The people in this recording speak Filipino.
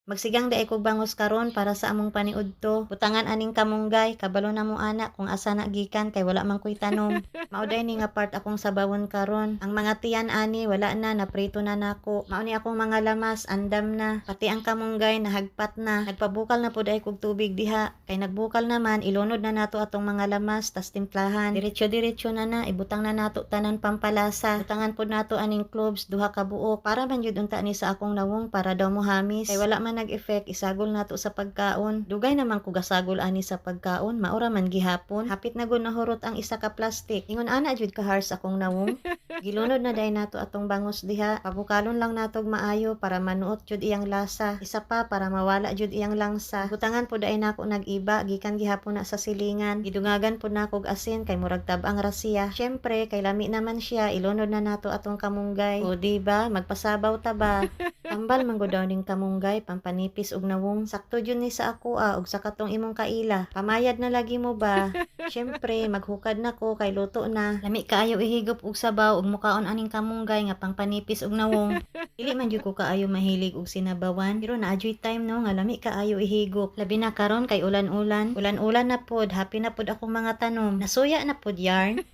Magsigang daay kog bangos karon para sa among paniudto. Butangan aning kamunggay, kabalo na mo ana kung asa na gikan kay wala man ko'y tanom. Mao day ni nga part akong sabawon karon. Ang mga tiyan ani wala na, naprito na nako. Mao ni akong mga lamas, andam na. Pati ang kamunggay nahagpat na. Nagpabukal na pud ay kog tubig diha. Kay nagbukal naman, ilunod na nato atong mga lamas tas timplahan. Diretso-diretso na ibutang na nato tanan pampalasa. Butangan pud nato aning cloves duha ka buok para man jud unta ni sa akong nawong para daw mo hamis. Kay wala man nag-effect, isagol nato sa pagkaon. Dugay naman ko gasagol ani sa pagkaon, maura man gihapon. Hapit na gud nahurot ang isa ka plastic. Ingon ana jud ka hars akong nawong. Gilunod na day nato atong bangos diha. Pabukalon lang natog maayo para manuot jud iyang lasa. Isa pa para mawala jud iyang langsa. Butangan pud ay nako nag-iba gikan gihapon na sa silingan. Gidungagan pud nako og asin kay murag tab-ang ra siya. Syempre kay lami naman siya, ilunod na nato atong kamunggay. O diba, magpasabaw ta ba? Tambal man gud daw ning kamunggay, pampanipis og nawong. Sakto jud ni sa ako og sa katong imong kaila. Pamayad na lagi mo ba? Syempre, maghukad na ko kay luto na. Lami kaayo ihigop og sabaw ug mukaon aning kamunggay nga pangpanipis og nawong. Dili man jud ko kaayo mahilig og sinabawan, pero naadyoy time no nga lami kaayo ihigop. Labi na karon kay ulan-ulan. Ulan-ulan na pod, happy na pod akong mga tanom. Nasuya na pod yarn.